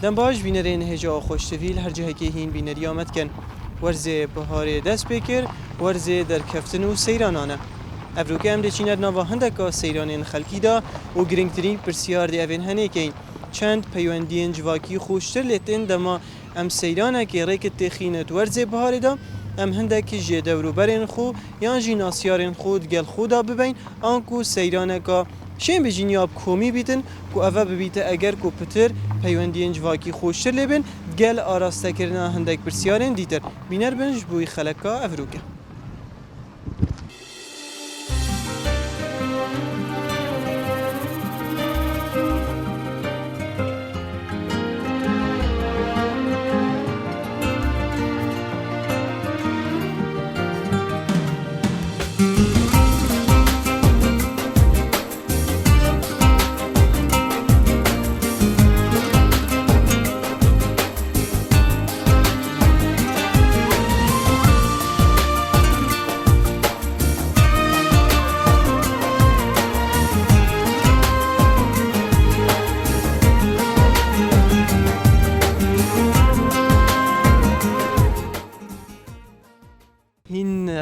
دم باش بینرین هجا خوشتویل هر جه که هین بینری آمد کن ورزه بهار دست بکر ورزه در کفتن و سیرانانه افروکه هم دچینر نوا هندکا سیرانین خلکی دا و گرنگترین پرسیار دی اوین هنه کین چند پیوندین جواکی خوشتر لیتن دما ام سیرانه که ریکت تخینت ورزه بهار دا ام هندکی جه دوروبرین خو یان جی ناسیارین خود گل خودا ببین آنکو سیرانه که شین بجینیاب کومی بیتن کو اوه ببیته اگر کو پتر پیوندین جواکی خوشتر لیبن گل آراسته کرنا هندک پرسیارین دیتر بینر بنج بوی خلکا افروکه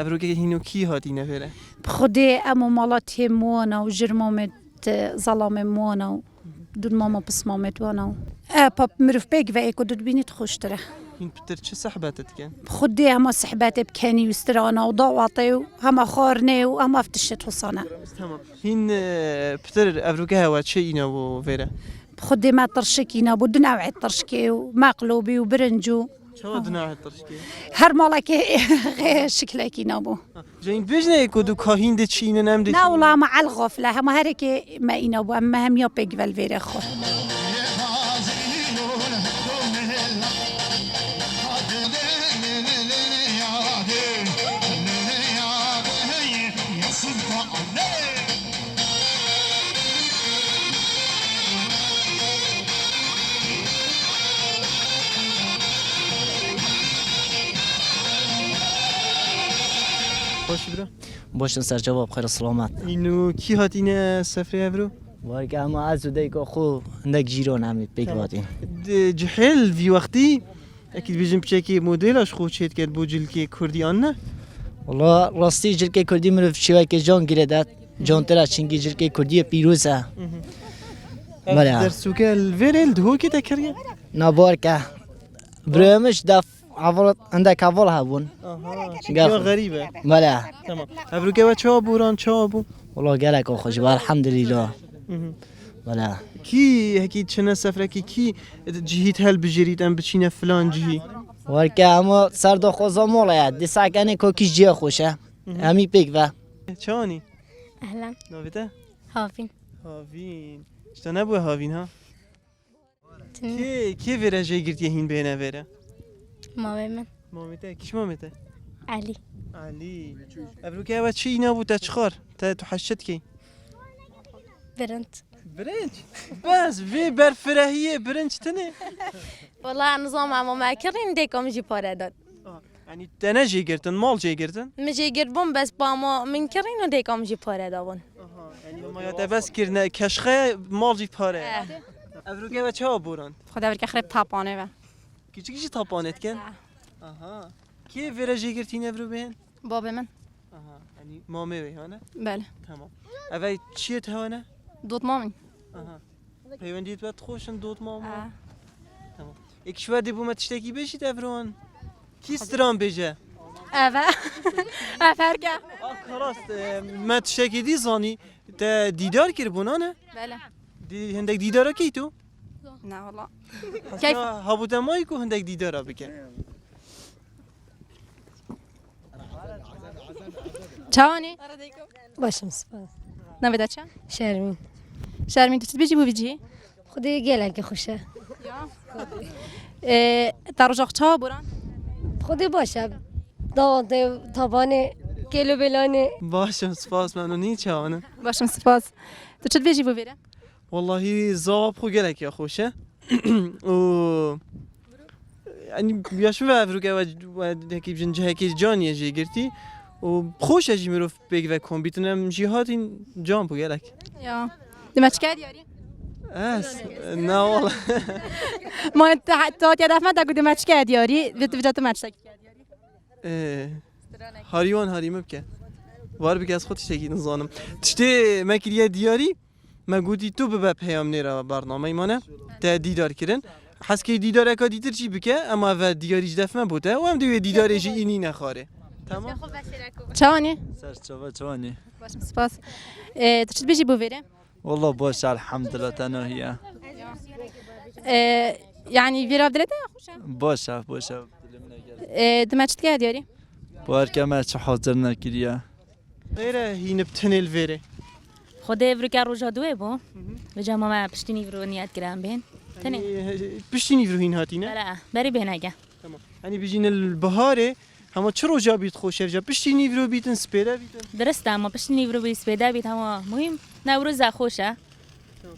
افروکه هینو کی هاتی نفره بخودی امو مالات مونا و جرمامت ظلام مونا و دون ماما بس مامت وانا پاپ مروف بیگ و ایکو دود بینید خوشتره هین پتر چه صحبتت کن بخودی همه صحبت بکنی و استرانا و ضاوطی و همه خارنه و همه افتشت حسانه تمام هین پتر افروکه هوا چه اینا و فره بخودی ما ترشکی نبود دو نوع ترشکی و مقلوبی و برنجو چه دنیا ترشکی هر مالک شکلکی نبود جین بجنه ایکو دو کاهین ده چینه نم ده نه والله مع الغفله هم هر که ما اینا بو اما هم یا بیگ ول ویره خو خوش برو باشن سر جواب خیر سلامت اینو کی هاتینه سفره افرو وارگه اما از دیگه خو اندک جیران همید بگوادیم جحل في وقتی اكيد بيجن بشكل موديلاش خو شيت كان بوجل كي كرديان نه والله راستی جرکه کردی مرف شوی که جان گیره جان ترا چنگی جرکه کردی پیروزه بله در سوق الفيرل هو كده كريه نبار که برامش دف اول عندك اول هبون يا غريبه بله تمام ابرو که چه بوران چه ابو والله گلک خوش بار الحمدلله بله کی اكيد شنا سفره کی جهيت هل بجريد ام بچينه فلان جهي وارکه اما سر دو خوزا مولا دی ساکنه کوکی جی خوشه همی پیک و چانی اهلا نوبته هافين هاوین اشتا نبوه هاوین ها کی ویره جای گرد یهین بینه ویره مامي من مامته کش مامته علي علی ابرو که اول چی نبود تشخار تا تحشت کی برنت برنج بس وی برفرهیه برنج تنه والله نظام عمو ما كرين ديكم جي بارا داد يعني تنه جي گرتن مال جي گرتن مجي قربون بس باما من كرين وديكم جي بارا دابون يعني ما يا بس كرنا كشخه مال جي پاره ابرو که بچه ها بوران خدا برکه خراب تاپانه و کی تاپانت کن آها کی ویره جي گرتین ابرو بین باب من آها يعني مامي وی هانه بله تمام اوی چیه تهانه دوت مامین آها پیوندیت باید خوشن دوت مامو تمام یک شوادی بوم تشتکی بشید افران کی استرام بجه اوه افرگه خلاص ما تشتکی دی زانی تا دیدار کر بونانه بله هندک دیدارا کی تو نه والله کیف هابوت مایی کو هندک دیدارا بکن چانی باشم سپاس نویده چه شرمین شرمین تو بیجی بو بیجی خودی گلک خوشه در رجاق چه بران خودی باشم داده تابانه گلو بلانه باشم سپاس ممنونی چهانه باشم سپاس تو چه بیجی بو بیره والله زاب خو گلک یا خوشه و يعني بيشوف افروكا وهيك بجنجه هيك جانيه جي قرتي وخوش اجي مروف بيك و كومبيتنم جهات جامبو گلك یا دمچ کرد یاری اس نه والله ما تا تیا دفعه تا گودی مچ که دیاری ویدیو تو مچ تک هاریوان هاریم بکه وار بکه از خودش تکی نزانم تشتی مکریه دیاری ما گودی تو به پیام نیره برنامه ایمانه تا دیدار کردن حس که دیدار اکا دیتر چی بکه اما و دیاریش دفعه بوده و هم دوی دیدارش اینی نخواره تمام چانی سرچاوه چوانی باشم سپاس تو چی بیجی بو ویره والله باش الحمد لله تناهیه يعني فيرا بدلته خوشه باشه دمچت که دیاری بار که ما چه حاضر نکریه غیره هین بتنل ویره خدا افریقا روزا دوه با به جامعه ما پشتینی رو نیت کردم بین تنه پشتینی رو هین هاتی نه بله بری بین اگه تمام یعنی بیجین البهاره همه چه روزا بیت خوشه جا پشتینی رو بیتن سپیده بیتن درسته اما پشتینی رو بیت سپیده بیت اما مهم نوروز خوشه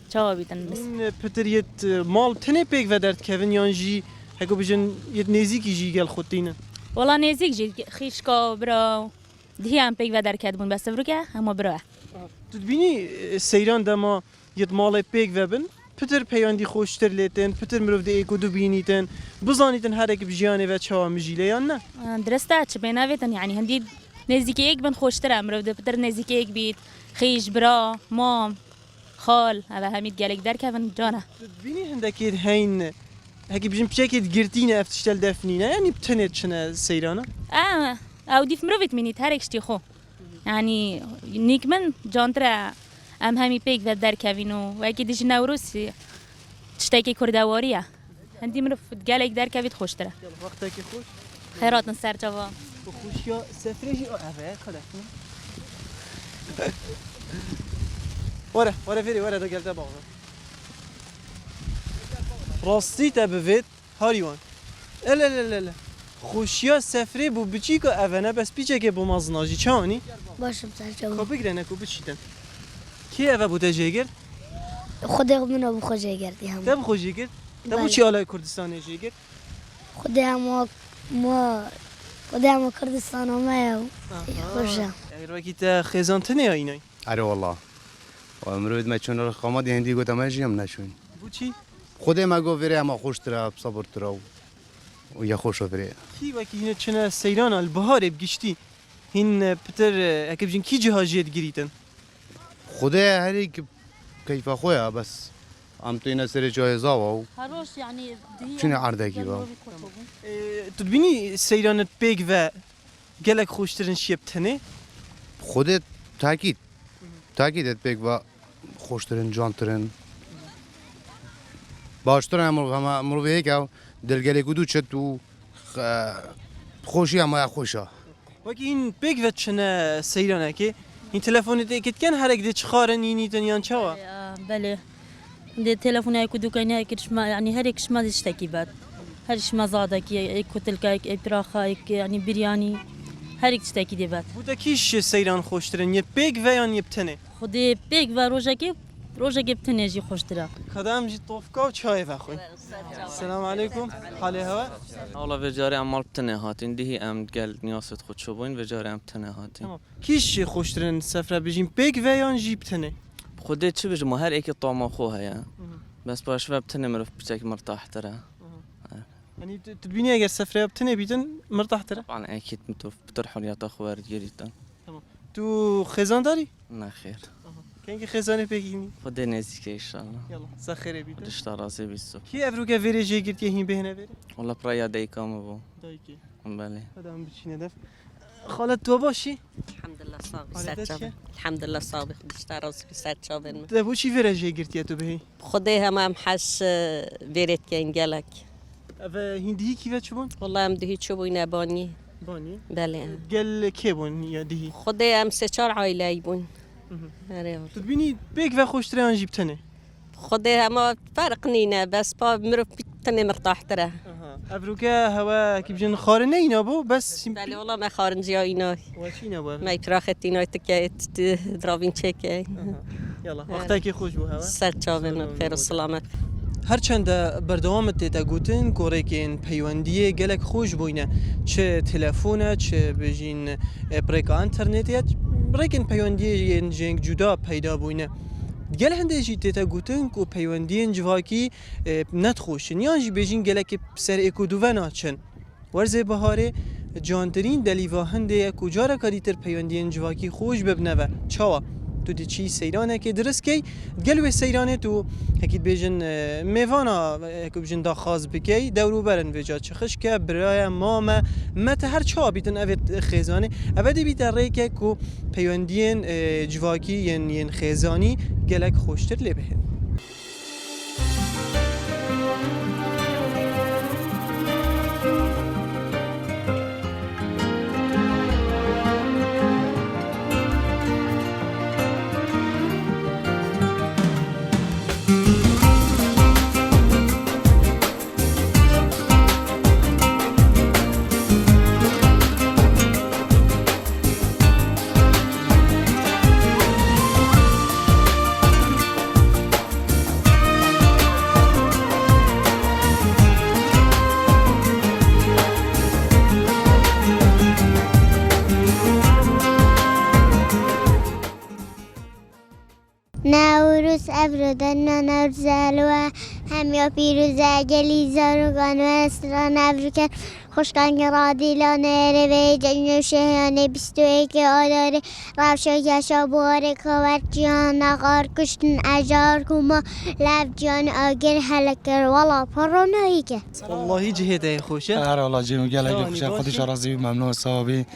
چه بیتن بس این پتریت مال تنه پیک و درد کهون یانجی هکو بیجن یه نزیکی جی گل خودتینه والله نزدیک جی خیشکا برا دیگه هم پیک و در کدبون بس افریقا اما برا تو بینی سیران دما یه مال پیک و بن پتر پیاندی خوشتر لیتن پتر مروف ده ایکو دو بینیتن بزانیتن هر یک بجیانه و چه مجیله یا نه درسته چه بینه بیتن یعنی هندی نزدیک یک بن خوشتره مروف ده پتر نزدیک یک بیت خیش برا مام خال هذا هميت قالك در كيفن جانا بینی هندکید هین هکی بجیم بچکید گرتینه افتشتل دفنینه یعنی بتنه چنه سیرانه او ديف مروفيت مني تارك شتيخو يعني نيك من جانترا ام همي بيك ذا در كافينو واكيد ديش نوروس تشتاكي كردواريه عندي مروف قالك در كافيت خوشتره وقتك خوش خيرات نسر جوا خوشیا سفرجی اوه خلاص ورا فيري ورا ده قلت باغ راستی تبوید هاریوان لا خوشیا سفری بو بچی که اوه بس پیچه که بو مازناجی چانی باشم سرچاوه کو بگرنه کو بچیدن کی اوه بوده جیگر خدا منو بخو جگردی هم تب خو جیگر تب بله. چی آلای کردستان جیگر خدا ما کردستان ما خوشم اگر وقتی تا خزان تنه اینای آره والله امروز ما چون رقمات هندی گفتم ماجیم نشون بو چی خدا ما گفت وری اما خوش ترا صبر ترا و یا خوش وری کی وقتی هینه چنه سیران البهار بگشتی هین پتر اگه بجین کی جهازیت گریتن خدا هری که کیف خویا بس ام تو اینا سر جای زاو هروش يعني چنه عرضکی با تو بینی سیرانت پیک و گلک خوشترین شیب تنه خدا تاکید بگ و خوشترین جانترین باشترین مروی که دلگلی کدو چتو خوشی اما خوشا وقتی این پیک و چنه سیرانه که این تلفنت اکید کن هر اگه چخاره نینی دنیان چوا بله دي تلفون هيك دوكاين هيك يعني هريك ما تشتكي بعد هرش ما زادك هيك كتلك هيك براخ هيك يعني برياني هريك تشتكي دي بعد بوده کیش سیران خوشترین یه پیک و یا یه بتنه خدي بيك و روجاكي بتنجي خوشترا کدام جی طوفکا و چای و خوی السلام علیکم حاله هوا والله وجاري عمال بتنه هاتين دي ام قال نياست خود شوبين وجاري ام بتنه هاتين تمام کیش خوشترین سفره بجیم پیک و یا جی بتنه خودت چه بجم هر ايكي طعم اخوها يا بس باش بتنه مرف بشكل مرتاح ترى یعنی تبینی اگر سفره بتنه بیتن مرتاح تره طبعا اكيد بتروحوا يا تاخوار جريتا تو خزان داری لا خير کن که خزانه پیگینی خدي نزيك ان شاء الله یلا سخره بیتن اشتغل راسي بالسوق کی افرو که ویری جی گرت هین بهنه ویری والله برايا داي كام ابو دایکی بله خدام بچینه دف خالت تو باشی الحمد لله صابر حالتك سات شابن الحمد لله صابر بشتغل سات شابن دبو چی ویری جی گرت تو بهی خديها ما محش بيرت كان قالك اوه هندی کی و چون والله ام دهي تشوبوا نباني بانی بله گل کی بون یا دهی خدي ام سچار عائله يبون تو بینی پیک و خوشترین جی بتنه خديها ما فرق نينا بس با مرف بتني مرتاح ترى ابروكا هوا كيف جن خارنه اینا بو بس بله والله ما خارنجي اينا واشي نبو ما يتراخت اينا تكايت درابين تشيكي يلا وقتك خوش بو هوا سات شابن خير والسلامه هرچند بردوامت تیتا گوتن کوره که این پیوندیه گلک خوش بوینه چه تلفونه چه بجین بریک اینترنتیت بریک این پیوندیه این جنگ جدا پیدا بوینه گل هنده جی تیتا گوتن کو پیوندین جواکی ندخوشن یان جی بیجین گلک سر اکو دو ناچن ورزه بهاره جانترین دلیوا هنده کجا کاری تر پیوندین جواکی خوش ببنه و چاوا تو دی چی سیرانه که درست کی گلو سیرانه تو هکید بیجن میوانا هکو بیجن دا خاص بکی دورو برن وجا چخش که برای ماما مت هر چا بیتن اوید خیزانه اوید بیت ریکه کو پیوندین جواکی ین خیزانی گلک خوشتر لی بهن نوروز افرودن نوروز الوا هم یا پیروزه گلی زارگان و استران افریکن خوشگان رادیلانه روی جنو شهیانه 21 آداره روشا گشا باره کور جان نقار کشتن اجار کما لب جان آگر هلکر والا پرونایی که والله جهده خوشه آره والله جنو گلک خوشه خودش راضی ممنون صاحبی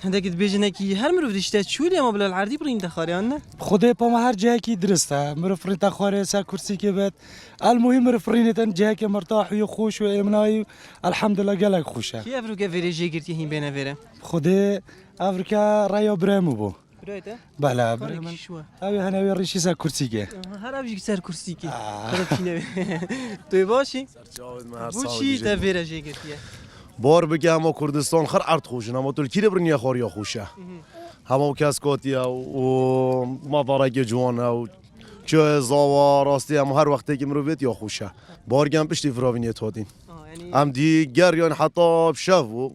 هندك تبيجنا كي هر مرو دشتا تشولي ما بلا العردي برين تخاريان خود پا ما هر جایی کی درسته مرو فرین تخاره سر کرسی که بد المهم مرو فرین تن جایی که مرتاح و خوش و امنای الحمدلله گلک خوشه كي افرو كفيريجي قرتي هين بينا فيرا خود افریکا رايو برامو بو برايته بله برام اوی هنوی ریشی سر کرسی که هر ابجي سر كرسي كي تو باشي بوشي تفيريجي قرتي بار بگه اما کردستان خر ارد خوشن اما ترکی رو برنیا خاریا خوشه همه کسکاتیا و مفارق جوان و چه زاوا راستی هم هر وقتی که مرویت یا خوشه بارگم پشتی فراوینیت هاتین هم دیگر یان حتی بشف و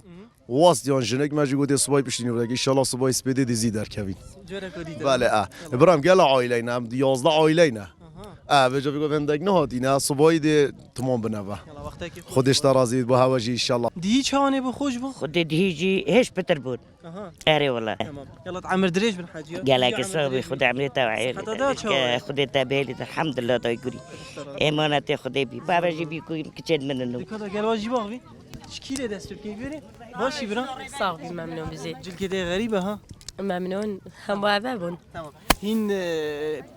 واسط یان جنگ ماجی گوده صبای پشتی نورگی انشالله صبای سپیده دیزی در کوین بله برام گل عائله نه 11 عائله نه به جا بگو بندگ نهادی نه صبای ده تمام بنوه خودش راضی با هواجی انشالله دی چانه بو خوش بو خود دیجی هیچ بتر بود اره والله يلا تعمر دريج بن حاجه قالك صاحبي خد عملتها وعيل خد تابيلي الحمد لله دايقري امانتي خدي بي بابا جيبي كوين كتشد من النوم كذا قال واجب اغبي شكيله دستور كيف بيري ماشي برا صاحبي ممنون بزيد جل كده غريبه ها ممنون هم بابون تمام هين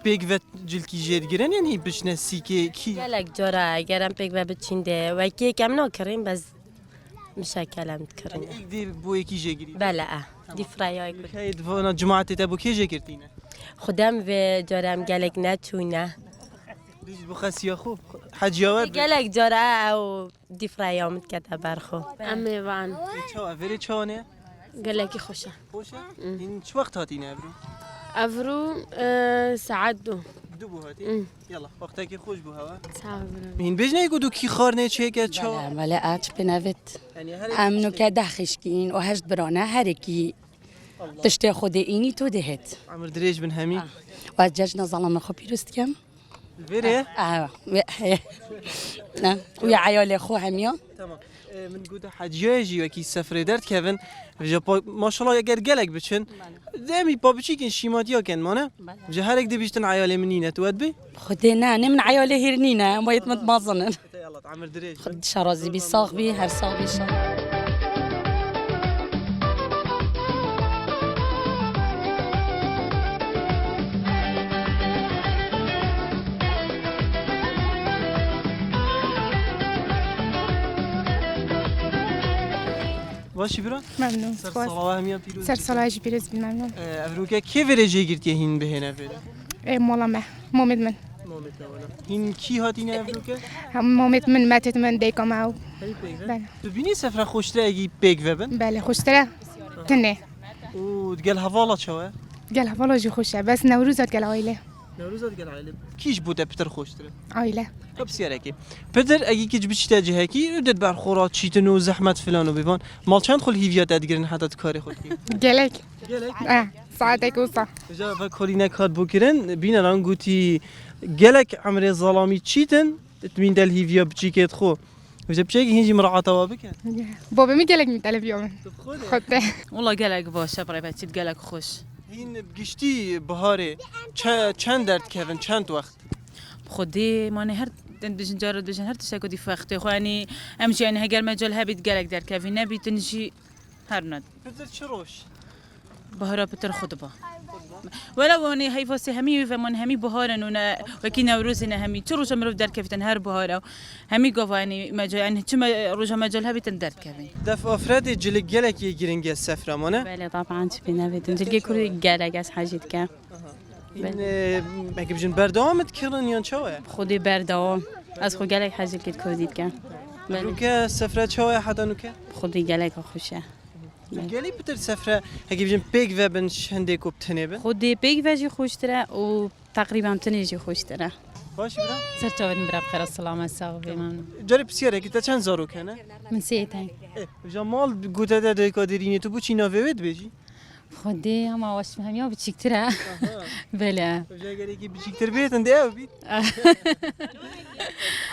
بيك فت جل كي جيد جيران يعني بشنا سيكي كي قالك جورا جرام بيك بتشنده وكي كم نوكرين بس مشاكل متكررين دي بوي كي جيري بلا دي فرايا هيد فانا جماعه تبو كي جيرتينا خدام و جرام قالك نتونه ديج بخاسيا خوب حجاوات قالك جرا او دي فرايا متكتب برخو امي وان چا افري چانه قالك خوشه خوشه این چه وقت هاتین افرو ساعت دو هاتی يلا وقتك خوش بو هوا صعب مين بيجنا يقولوا كي خارنه چه که چا ولا اتش بنفت امنو كده خشكين وهشت برانا هركي تشتي خودي اینی تو دهت عمر دريج بن همي وججنا ظلمنا خو بيروست كم فيري نه ويا عيالي خو هميا تمام من قد حجاجي وكي سفر درت كيفن ما شاء الله اگر گلک بچن دمی بابچی کن شیماتیا کن مانه جهرك دي بيشتن عيالي منينه تود بي خدي نه من عيالي هرنينا ما يتمت مازنن يلا تعمر دريج خد شرازي بي صاغ بي هر صاغ بي شان باشی برا ممنون سر صلاح همیا پیروز سر صلاح پیروز بی ممنون افروکه کی ورجه گرتی هین بهنه فره مولا ما مومد من هین کی هاتینه افروکه هم مومد من ماتت من دیکم او بله ببینی سفر خوشتره اگی بیگ وبن بله خوشتره تنه و دقل حوالا چوه قال حوالا جي خوشه بس نوروزات قال عائله نوروزات گل عائله کیش بوده پتر خوشتره عائله خب سیارکی پتر اگه کیش بچیت جهکی ردت بر خورات چیتن و زحمت فلان و بیوان مال چند خل هیویات ادگرن حتی کاری خود کی گلک گلک ساعتك وصا جا فکرینه کات بکرن بین الان گویی گلک عمر ظلامی چیتن تمین دل هیویا بچیکت خو وجب شيء هنجي مراعاة وابك بابا مي قالك من تلفزيون خدته والله قالك باشه برای بچید قالك خوش هین بگشتی بهاره چند درد کردن چند وقت خودی مانه هر دنجن جارد دنجن هر تشکو دی فخته خو یعنی امشي يعني هگر مجال هبید قالك در کافی نبی تنجی هر ند بذر چروش بهارا بتر خود با ولو اني هي فاسي همي فمن همي بهارن ونا وكي نوروزنا همي تروج مروف در كفتن هر بهارا همي قفا يعني مجال يعني تما روجا مجال هبي تندر كفي دف افراد جلك جلك يجرينج السفره مانا بله طبعا تبينا بيتن جلك كوري جالك از حاجت كا مگه بجن بردامت کردن یا چوه خودی بردام از خود جالك حاجه كت كرديت كا رو که سفره چوه حدا نو که خودی جالك خوشه گلی بتر سفره هگی بجن پیگ و بنش هنده کوب تنبه خودی پیگ وجی خوش تره و تقریبا تنیجی خوش تره باش برا سرچاوید برا بخیر السلام ساقی ممنون جاری بسیاره که تا چند زارو کنه من سیتن جمال گوته ده دوی کادرینی تو بچی ناوید بجی خودی هم آواش هم یا بچیکتره بله جایی که بچیکتر بیتن ده بی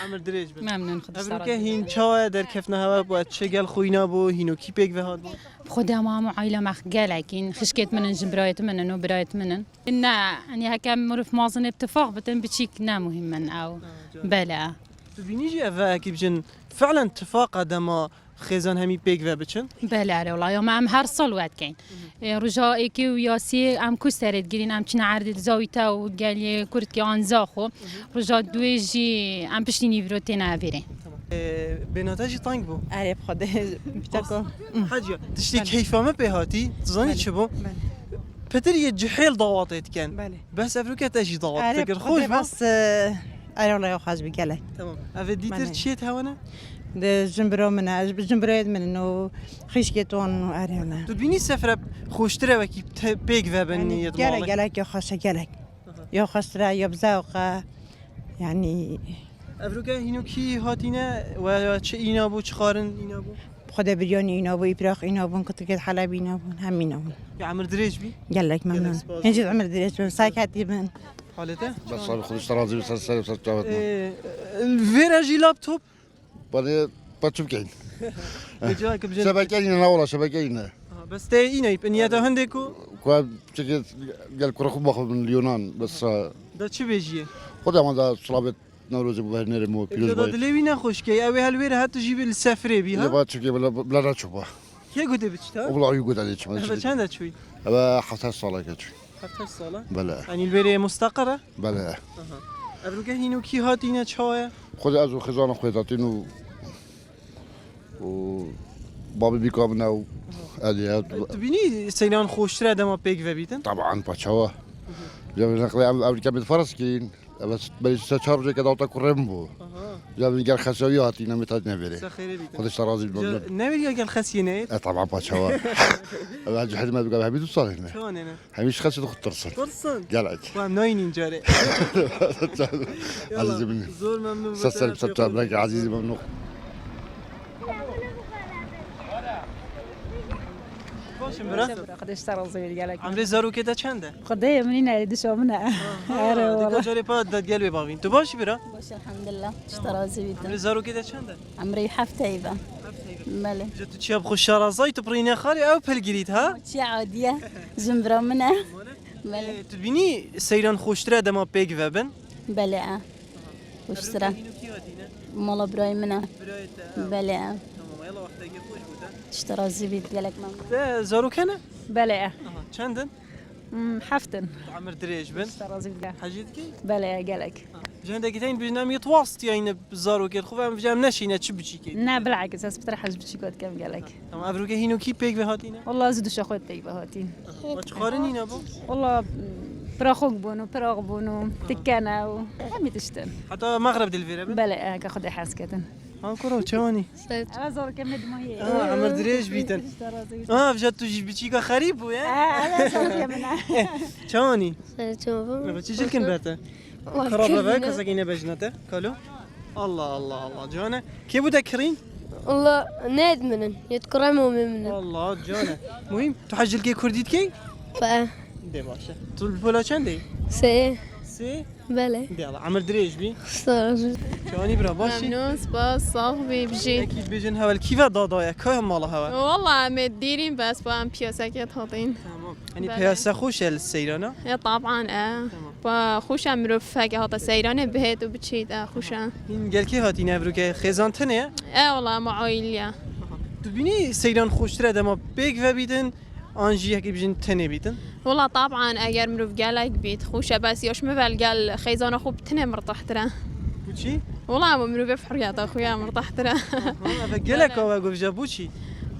عمر دریج بس ممنون خود ابرو که هین چای در کفن هوا بود چگل خوینا بو هینو کی پیک و هاد بود خودی هم عائله مخ گلکین خشکت منن جبرایت منن و برایت منن نه يعني هكا مرف مازن اتفاق بتن بتشيك نا مهم او بلا ببینیجی اوه کی بجن فعلا اتفاق دما خزان همی پیک و بچن بلا والله يوم ام هر صل وقت كاين رجاء كي وياسي ام كسرت جرين ام تشنا عرض زاويتا وقال لي كرت كي انزاخو رجاء دويجي ام بشتيني فروتينا افيري بناتاجی تانگ بو عرب خدا بتاكو حاجه تشتي كيفما بهاتي تظني شبو پتر یه جحیل ضواطت کن بله بس افروکه تاجی ضواط عرب فکر خوش بس ايوه لا خاص بقاله تمام افا ديتر تشيت هوانا ده جنبرو من جنبريد من انه خشكتون وارينا تو بینی سفره خوشتره و کی پیک و بنی قالك قالك يا خاصه قالك يا خسره يا بزاوقه يعني افروکه هینو کی هاتینه و چه اینا بو چه خارن اینا بو خدا برياني اینا بو ابراق اینا بو كنت قد حلبي اینا بو همينا بو يا عمر دريج بي قال لك ممنون نجي عمر دريج ساكتي من حالته بس صار خودش راضي وصار الفيراجي لابتوب بعدين بتشوف كاين جاك بجد شبكينا لا والله شبكينا بس تي اينا يبنياتا هندكو كوا بشكل قال كره خو باخذ من اليونان بس دا چه بيجي خدها ما دا صلابه نوروز بهنر مو بيلوز باي دلي وينا خوشكي اوي هالوير هات تجيب السفري بيها لا تشوفي بلا راتشوبا كي قد بتشتا والله يقول عليك هذا كان تشوي هذا حتى صاله كتشوي حتى الصاله بلا يعني البيري مستقره بلا ابروكه هينو كي هاتينا تشاوه خذ ازو خزانه خذاتين و بابي بيكامنا و اليات تبيني سيلان خوشتره دما بيك وبيتن طبعا باتشوا جاب نقلي امريكا بالفرسكين بس بلش تشارج كده وتا كرمبو جاب نقل خسويات هنا متى نبري خذش راضي نبري قال خسينات طبعا باتشوا بعد حد ما بقى حبيت وصل هنا شلون انا هميش خسيت اخت ترسل قالك ناينين جاري عزيزي مني زور ممنون سلسل بسبب لك عزيزي ممنون باشم برات قدش ترى زي قالك عمري زارو كده چنده خدايا منين يدشوا منها اره والله جاري با داد قلبي باغين تو باشي برا باش الحمد لله اشترى زبيدة عمري زارو كده چنده عمري حفته ايضا مالي جت تشي بخش شرازاي تبريني خالي او بلقريت ها شي عادية زنبرة منها مالي تبيني سيران خوشتره دما بيك وبن بلا واشترى مالا براي منها بلا اشترى زبيد قالك ماما زارو كنا بلا چندن حفتن عمر دريج بن اشترى زبيد حاجتكي بلا قالك جهندك تين بجنام يتواصل يعني زارو كده خوفا بجام نشينا تشي بشيكي لا بالعكس بس بترحج بشيكات كم قالك تمام ابروك هينو كي بيك بهاتينا والله زدوا شخوت تي بهاتين وتخارنين ابو والله براخوك بونو براغ بونو تكانا وهم تشتن حتى مغرب دلفيرا بلا كاخذ حاسكتن ها كرو چوانی زور که مدمایه عمر دریج بیتن فجأة تجي بتشيكا خريب ويا زور که منه چوانی سلام بچی شلکن برته خراب بك سكينه بجنته كلو الله الله الله جانا كي بده كريم والله ناد منن يتكرموا منن الله جانا مهم تحجل كي كرديت كي بقى دي باشا طول الفولا چنده سي بله يلا عمر دريج بي صار جاني برا باشي ممنون سپاس صاحبي بجي اكيد بيجن هوا الكيفا دادايا كه مال هوا والله مديرين بس با هم بياسكت هاتين تمام يعني بياسا خوش السيرانه طبعا با خوش امروف هكا هاتا سيرانه بهت وبتشيد خوشا این گل کی هاتی نبرو که خزان تنه والله معايليا دبینی سیران خوشتره دما بیگ و بیدن آنجی هکی بیجن تنه بیدن والله طبعا اگر مروف قالك بيت خوشة بس يوش مبال قال خيزانة خوب تنه مرتاح ترى بوچی؟ والله مروف بحريات اخويا مرتاح ترى قالك او گفت جابوچی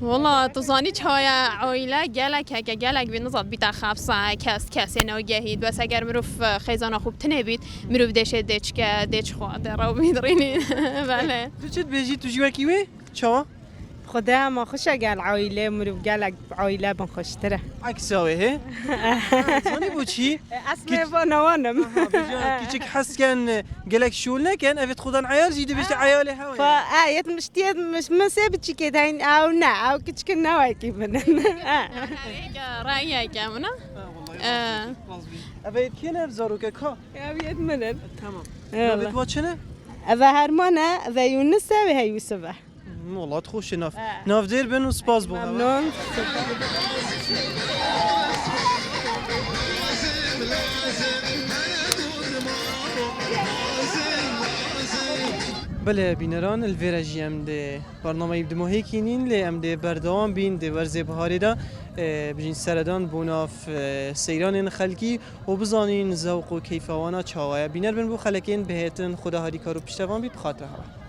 والله تصاني هاي عائلة قالك هكا قالك بنظام بتاع خابصة كاس انا وجاهد بس اگر مروف خيزانة خوب تنه بيت مروف دشه ديش خو درو بيدريني بله تو چت بیجی تو جوا کیوه چاوا خدا ما خوشا قال عائله مروف قالك عائله بن خوشتره عکساوه هه زانی بوچی اسمه فنوانم كيتك حس كان قالك شول لكن افيت خدان عيال جيدي باش عيالي هاوي فآيات مشتيت مش مسابتش كده هين او نا او كتك نواي كيفن رأيك يا منى افيت كينا بزاروك كا ابيت منن تمام افيت واتشنا افا هرمانا افا يونس وهي يوسف والله تخوش ناف دير بن سباس بو ممنون بله بینران الویراجی ام ده برنامه بدمو هیکینین لی ام ده بردوام بین ده ورزه بهاری دا بجین سردان بوناف سیران خلکی و بزانین ذوق و کیفوانا چاوایا بینر بن بو خلکین بهتن خدا هاری کارو پشتوان بید بخاطر ها